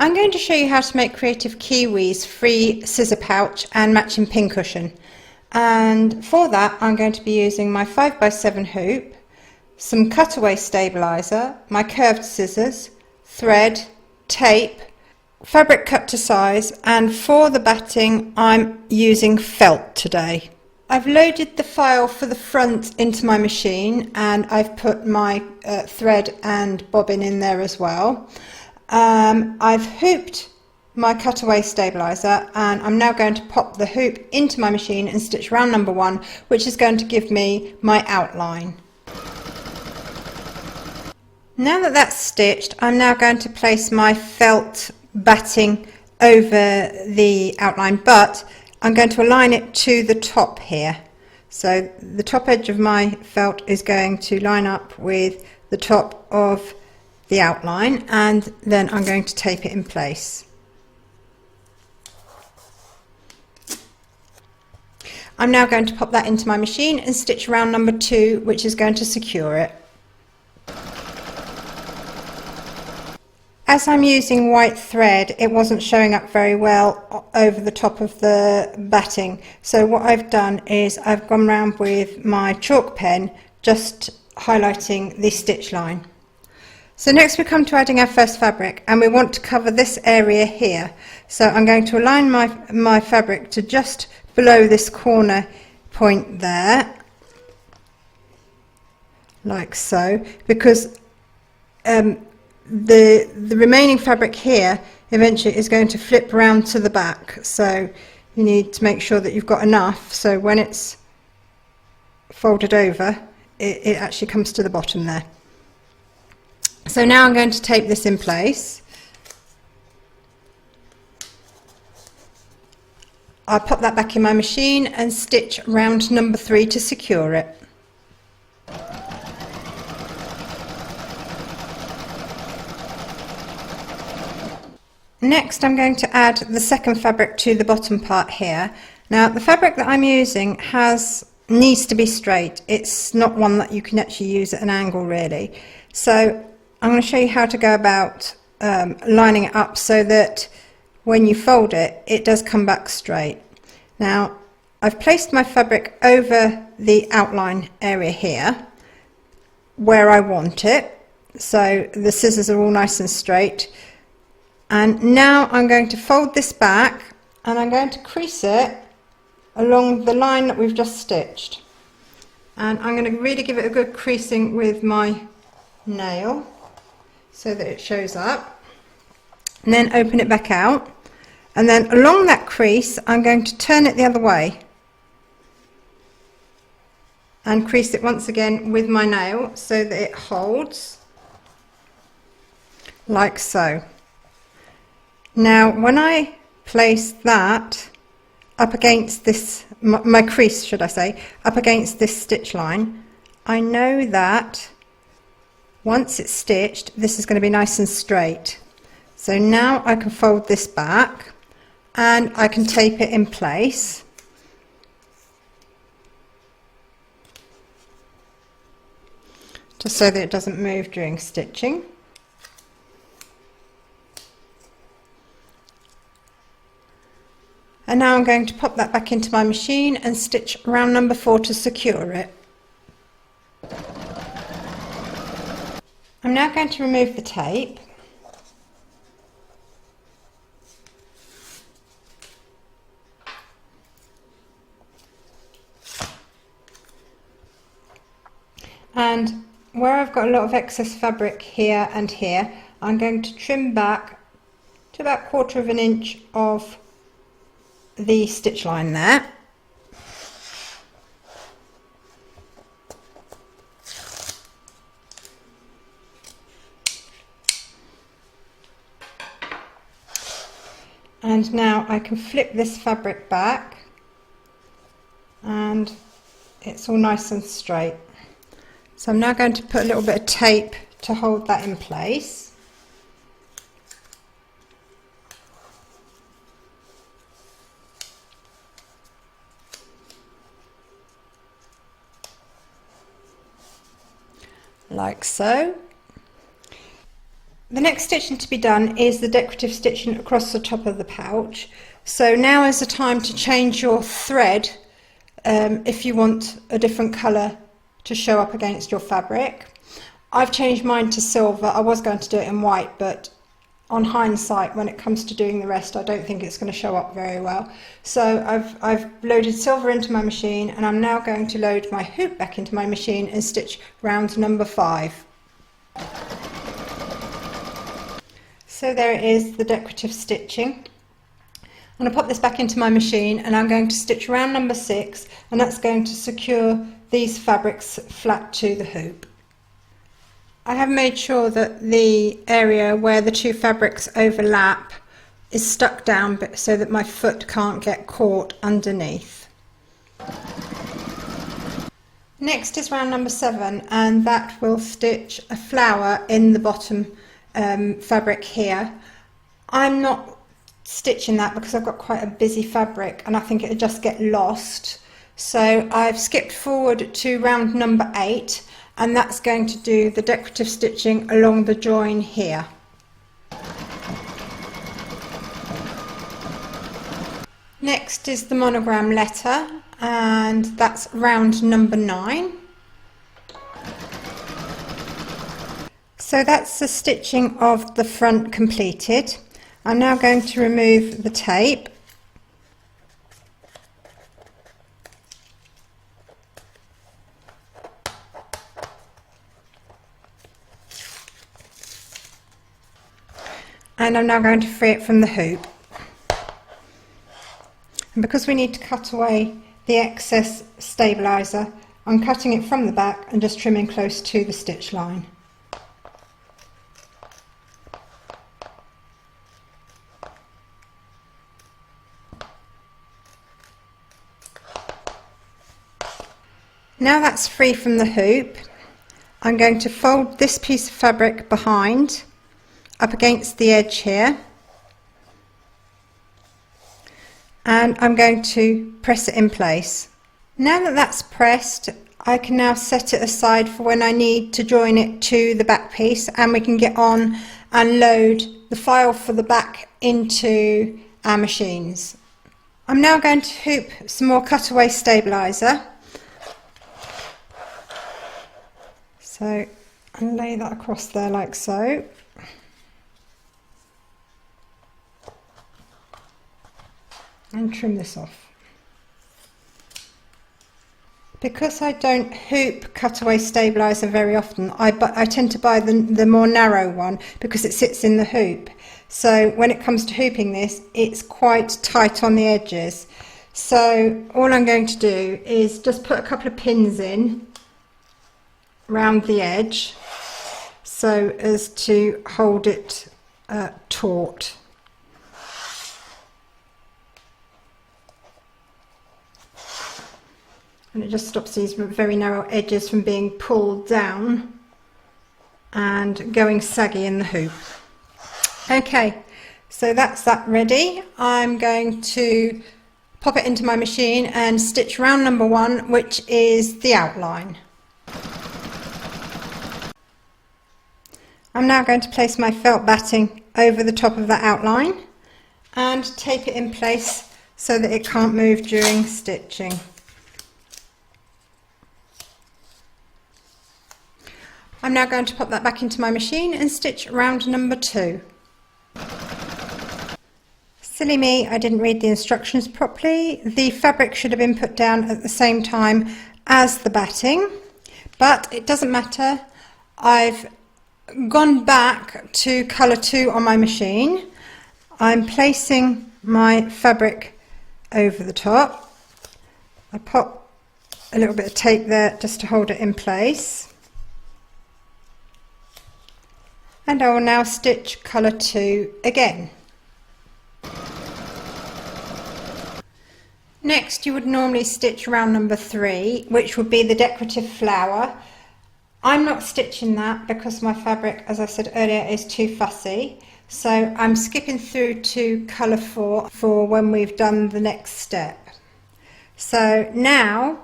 I'm going to show you how to make Kreative Kiwi's free scissor pouch and matching pincushion. And for that I'm going to be using my 5x7 hoop, some cutaway stabilizer, my curved scissors, thread, tape, fabric cut to size, and for the batting I'm using felt today. I've loaded the file for the front into my machine and I've put my thread and bobbin in there as well. I've hooped my cutaway stabilizer and I'm now going to pop the hoop into my machine and stitch round number 1, which is going to give me my outline. Now that that's stitched, I'm now going to place my felt batting over the outline, but I'm going to align it to the top here. So the top edge of my felt is going to line up with the top of the outline, and then I'm going to tape it in place. I'm now going to pop that into my machine and stitch round number 2, which is going to secure it. As I'm using white thread, it wasn't showing up very well over the top of the batting, so what I've done is I've gone round with my chalk pen, just highlighting the stitch line. So next we come to adding our first fabric, and we want to cover this area here. So I'm going to align my fabric to just below this corner point there, like so, because the remaining fabric here eventually is going to flip round to the back, so you need to make sure that you've got enough so when it's folded over it actually comes to the bottom there. So now I'm going to tape this in place. I'll pop that back in my machine and stitch round number 3 to secure it. Next I'm going to add the second fabric to the bottom part here. Now the fabric that I'm using needs to be straight. It's not one that you can actually use at an angle really. So I'm going to show you how to go about lining it up so that when you fold it, it does come back straight. Now I've placed my fabric over the outline area here where I want it, so the scissors are all nice and straight. And now I'm going to fold this back and I'm going to crease it along the line that we've just stitched. And I'm going to really give it a good creasing with my nail so that it shows up. And then open it back out. And then along that crease I'm going to turn it the other way and crease it once again with my nail so that it holds like so. Now when I place that up against this, my crease should I say, up against this stitch line, I know that once it's stitched this is going to be nice and straight. So now I can fold this back and I can tape it in place. Just so that it doesn't move during stitching. And now I'm going to pop that back into my machine and stitch round number 4 to secure it. I'm now going to remove the tape. And where I've got a lot of excess fabric here and here, I'm going to trim back to about 1/4 of an inch of the stitch line there. And now I can flip this fabric back and it's all nice and straight. So I'm now going to put a little bit of tape to hold that in place. Like so. The next stitching to be done is the decorative stitching across the top of the pouch. So now is the time to change your thread if you want a different colour to show up against your fabric. I've changed mine to silver. I was going to do it in white, but on hindsight, when it comes to doing the rest, I don't think it's going to show up very well. So I've loaded silver into my machine, and I'm now going to load my hoop back into my machine and stitch round number 5. So there it is, the decorative stitching. I'm going to pop this back into my machine, and I'm going to stitch round number 6, and that's going to secure these fabrics flat to the hoop. I have made sure that the area where the two fabrics overlap is stuck down so that my foot can't get caught underneath. Next is round number 7, and that will stitch a flower in the bottom fabric here. I'm not stitching that because I've got quite a busy fabric and I think it'll just get lost. So I've skipped forward to round number 8, and that's going to do the decorative stitching along the join here. Next is the monogram letter, and that's round number 9. So that's the stitching of the front completed. I'm now going to remove the tape. And I'm now going to free it from the hoop. And because we need to cut away the excess stabiliser, I'm cutting it from the back and just trimming close to the stitch line. Now that's free from the hoop, I'm going to fold this piece of fabric behind up against the edge here, and I'm going to press it in place. Now that that's pressed, I can now set it aside for when I need to join it to the back piece, and we can get on and load the file for the back into our machines. I'm now going to hoop some more cutaway stabiliser. So I'll lay that across there like so. And trim this off. Because I don't hoop cutaway stabiliser very often, I tend to buy the more narrow one because it sits in the hoop. So when it comes to hooping this, it's quite tight on the edges. So all I'm going to do is just put a couple of pins in round the edge so as to hold it taut. And it just stops these very narrow edges from being pulled down and going saggy in the hoop. Okay, so that's that ready. I'm going to pop it into my machine and stitch round number 1, which is the outline. I'm now going to place my felt batting over the top of that outline and tape it in place so that it can't move during stitching. I'm now going to pop that back into my machine and stitch round number 2. Silly me, I didn't read the instructions properly. The fabric should have been put down at the same time as the batting, but it doesn't matter. I've gone back to colour 2 on my machine. I'm placing my fabric over the top. I pop a little bit of tape there just to hold it in place. And I will now stitch colour 2 again. Next, you would normally stitch round number 3, which would be the decorative flower. I'm not stitching that because my fabric, as I said earlier, is too fussy. So I'm skipping through to colour 4 for when we've done the next step. So now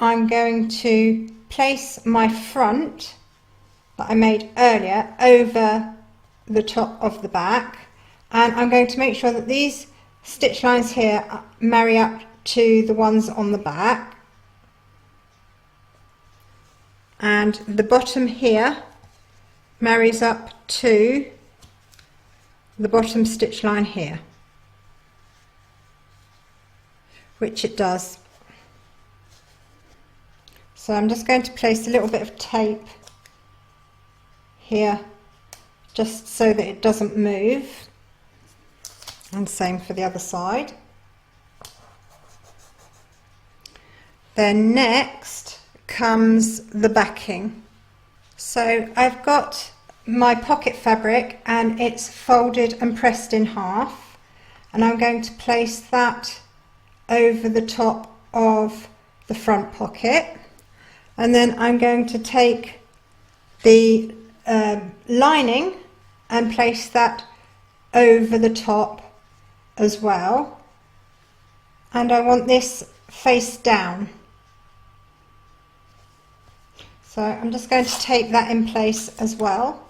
I'm going to place my front that I made earlier over the top of the back, and I'm going to make sure that these stitch lines here marry up to the ones on the back, and the bottom here marries up to the bottom stitch line here, which it does. So I'm just going to place a little bit of tape here just so that it doesn't move, and same for the other side. Then next comes the backing. So I've got my pocket fabric and it's folded and pressed in half, and I'm going to place that over the top of the front pocket, and then I'm going to take the lining and place that over the top as well, and I want this face down. So I'm just going to tape that in place as well.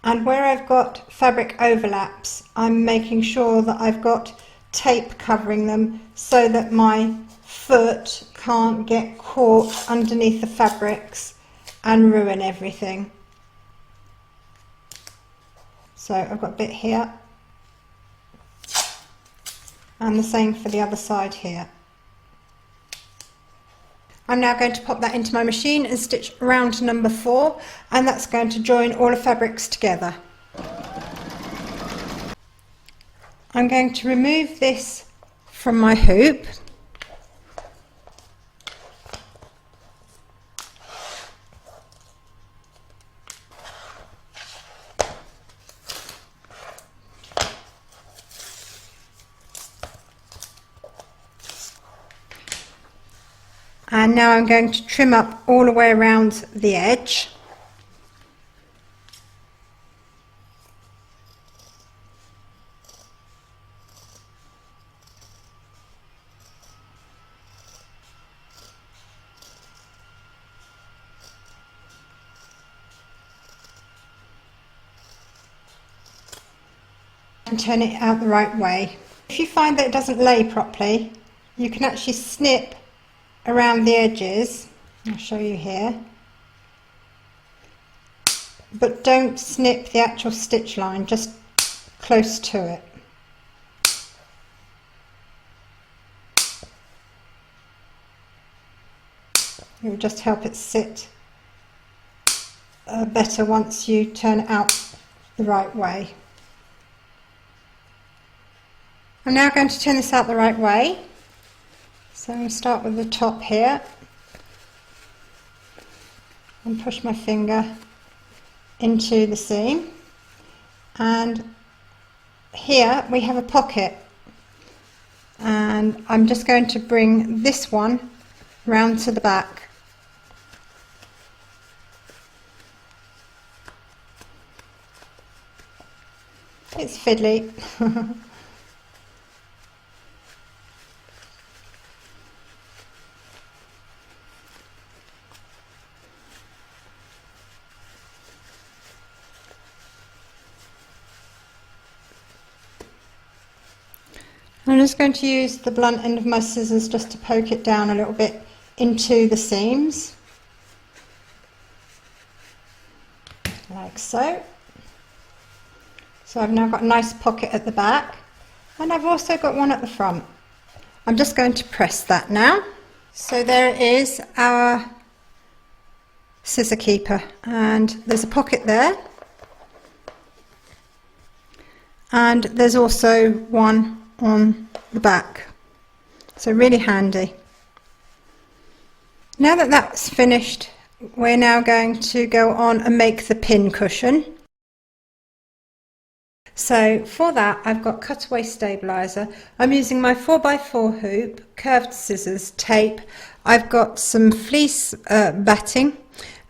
And where I've got fabric overlaps, I'm making sure that I've got tape covering them so that my foot can't get caught underneath the fabrics and ruin everything. So I've got a bit here, and the same for the other side here. I'm now going to pop that into my machine and stitch round number 4, and that's going to join all the fabrics together. I'm going to remove this from my hoop. And now I'm going to trim up all the way around the edge. And turn it out the right way. If you find that it doesn't lay properly, you can actually snip around the edges. I'll show you here, but don't snip the actual stitch line, just close to it. It will just help it sit better once you turn it out the right way. I'm now going to turn this out the right way. So I'm going to start with the top here and push my finger into the seam, and here we have a pocket, and I'm just going to bring this one round to the back. It's fiddly. I'm just going to use the blunt end of my scissors just to poke it down a little bit into the seams, like so. So I've now got a nice pocket at the back, and I've also got one at the front. I'm just going to press that now. So there it is, our scissor keeper, and there's a pocket there, and there's also one on the back, so really handy. Now that that's finished, we're now going to go on and make the pin cushion. So for that I've got cutaway stabilizer. I'm using my 4x4 hoop, curved scissors, tape. I've got some fleece batting,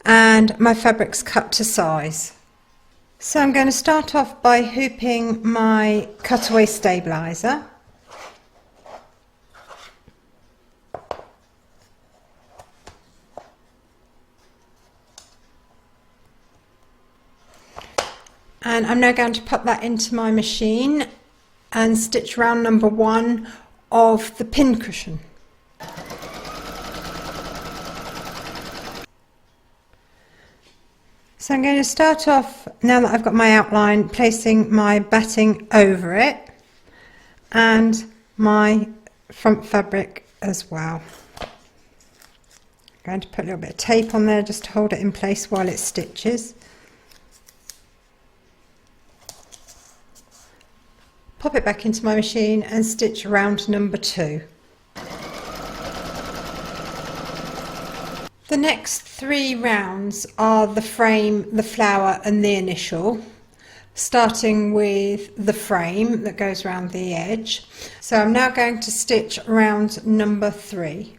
and my fabric's cut to size. So I'm going to start off by hooping my cutaway stabilizer. And I'm now going to pop that into my machine and stitch round number 1 of the pin cushion. So I'm going to start off, now that I've got my outline, placing my batting over it and my front fabric as well. I'm going to put a little bit of tape on there just to hold it in place while it stitches. Pop it back into my machine and stitch round number 2. The next 3 rounds are the frame, the flower and the initial, starting with the frame that goes around the edge. So I'm now going to stitch round number 3.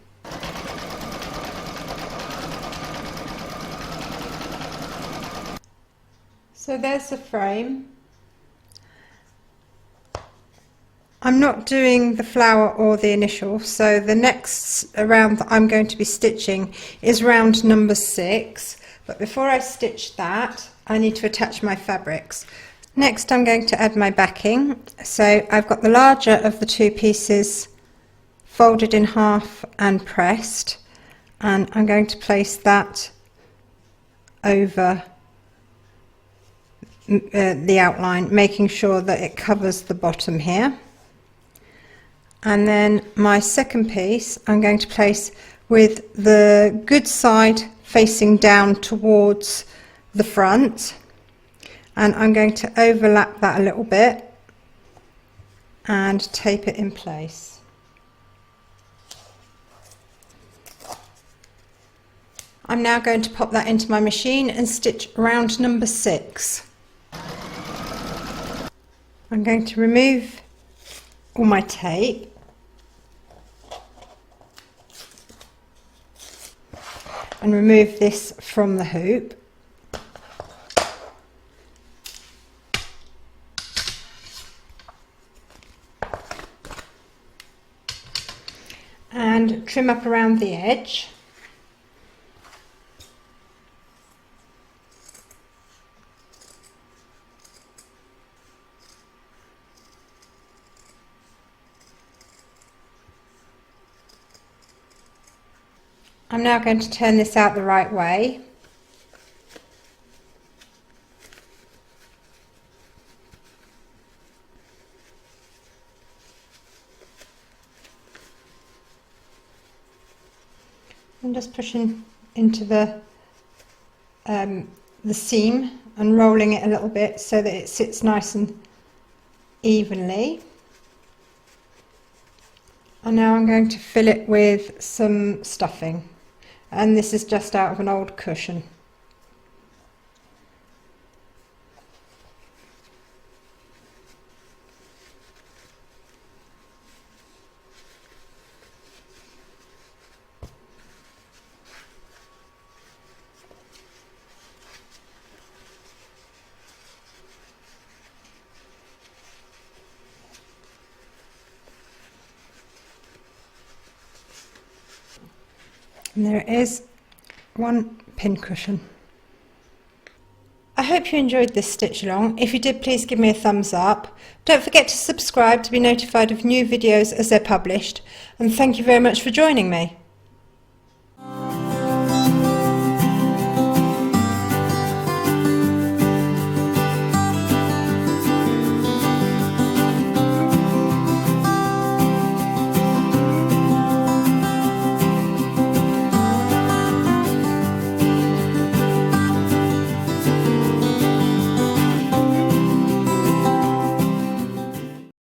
So there's the frame. I'm not doing the flower or the initial, so the next round that I'm going to be stitching is round number 6, but before I stitch that I need to attach my fabrics. Next I'm going to add my backing, so I've got the larger of the 2 pieces folded in half and pressed, and I'm going to place that over the outline, making sure that it covers the bottom here. And then my second piece I'm going to place with the good side facing down towards the front, and I'm going to overlap that a little bit and tape it in place. I'm now going to pop that into my machine and stitch round number 6. I'm going to remove all my tape and remove this from the hoop. And trim up around the edge. I'm now going to turn this out the right way. I'm just pushing into the seam and rolling it a little bit so that it sits nice and evenly. And now I'm going to fill it with some stuffing, and this is just out of an old cushion. And there it is, one pin cushion. I hope you enjoyed this stitch along. If you did, please give me a thumbs up. Don't forget to subscribe to be notified of new videos as they're published, and thank you very much for joining me.